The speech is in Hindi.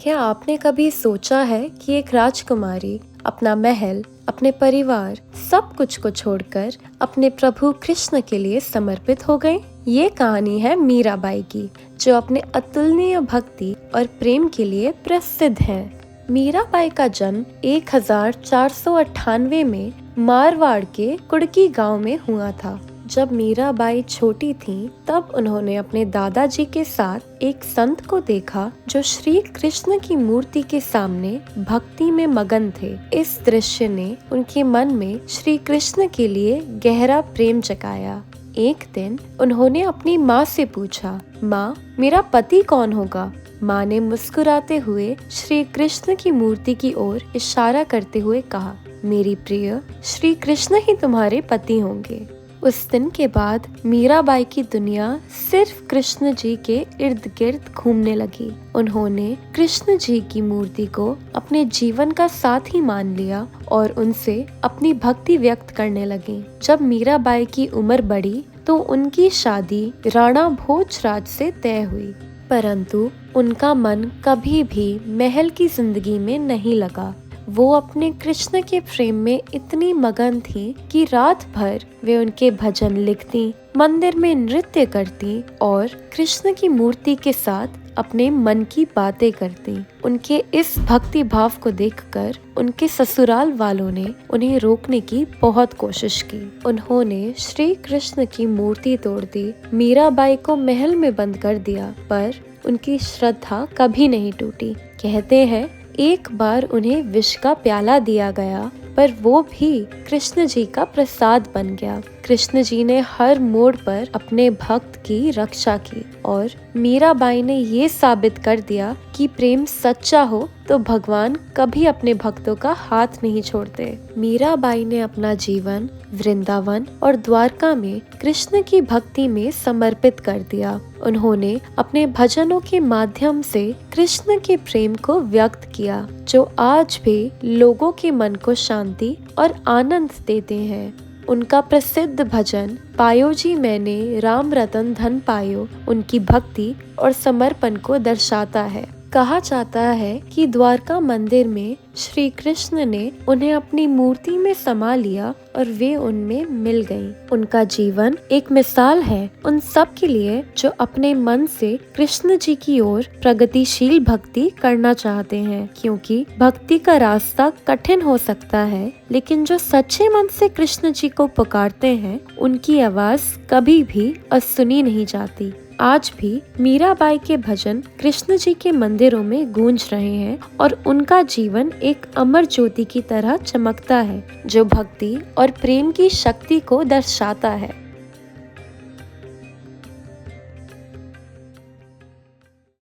क्या आपने कभी सोचा है कि एक राजकुमारी अपना महल, अपने परिवार, सब कुछ को छोड़कर अपने प्रभु कृष्ण के लिए समर्पित हो गई? ये कहानी है मीराबाई की, जो अपने अतुलनीय भक्ति और प्रेम के लिए प्रसिद्ध है। मीराबाई का जन्म 1498 में मारवाड़ के कुड़की गांव में हुआ था। जब मीराबाई छोटी थीं, तब उन्होंने अपने दादाजी के साथ एक संत को देखा जो श्री कृष्ण की मूर्ति के सामने भक्ति में मगन थे। इस दृश्य ने उनके मन में श्री कृष्ण के लिए गहरा प्रेम जगाया। एक दिन उन्होंने अपनी माँ से पूछा, माँ, मेरा पति कौन होगा? माँ ने मुस्कुराते हुए श्री कृष्ण की मूर्ति की ओर इशारा करते हुए कहा, मेरी प्रिय, श्री कृष्ण ही तुम्हारे पति होंगे। उस दिन के बाद मीराबाई की दुनिया सिर्फ कृष्ण जी के इर्द गिर्द घूमने लगी। उन्होंने कृष्ण जी की मूर्ति को अपने जीवन का साथ ही मान लिया और उनसे अपनी भक्ति व्यक्त करने लगी। जब मीराबाई की उम्र बढ़ी तो उनकी शादी राणा भोजराज से तय हुई, परंतु उनका मन कभी भी महल की जिंदगी में नहीं लगा। वो अपने कृष्ण के प्रेम में इतनी मगन थी कि रात भर वे उनके भजन लिखती, मंदिर में नृत्य करती और कृष्ण की मूर्ति के साथ अपने मन की बातें करती। उनके इस भक्ति भाव को देखकर उनके ससुराल वालों ने उन्हें रोकने की बहुत कोशिश की। उन्होंने श्री कृष्ण की मूर्ति तोड़ दी, मीराबाई को महल में बंद कर दिया, पर उनकी श्रद्धा कभी नहीं टूटी। कहते हैं एक बार उन्हें विष का प्याला दिया गया, पर वो भी कृष्ण जी का प्रसाद बन गया। कृष्ण जी ने हर मोड़ पर अपने भक्त की रक्षा की और मीराबाई ने ये साबित कर दिया कि प्रेम सच्चा हो तो भगवान कभी अपने भक्तों का हाथ नहीं छोड़ते। मीराबाई ने अपना जीवन वृंदावन और द्वारका में कृष्ण की भक्ति में समर्पित कर दिया। उन्होंने अपने भजनों के माध्यम से कृष्ण के प्रेम को व्यक्त किया, जो आज भी लोगों के मन को शांति और आनंद देते हैं। उनका प्रसिद्ध भजन पायो जी मैंने राम रतन धन पायो उनकी भक्ति और समर्पण को दर्शाता है। कहा जाता है कि द्वारका मंदिर में श्री कृष्ण ने उन्हें अपनी मूर्ति में समा लिया और वे उनमें मिल गईं। उनका जीवन एक मिसाल है उन सब के लिए जो अपने मन से कृष्ण जी की ओर प्रगतिशील भक्ति करना चाहते हैं, क्योंकि भक्ति का रास्ता कठिन हो सकता है, लेकिन जो सच्चे मन से कृष्ण जी को पुकारते हैं उनकी आवाज कभी भी असुनी नहीं जाती। आज भी मीराबाई के भजन कृष्ण जी के मंदिरों में गूंज रहे हैं और उनका जीवन एक अमर ज्योति की तरह चमकता है, जो भक्ति और प्रेम की शक्ति को दर्शाता है।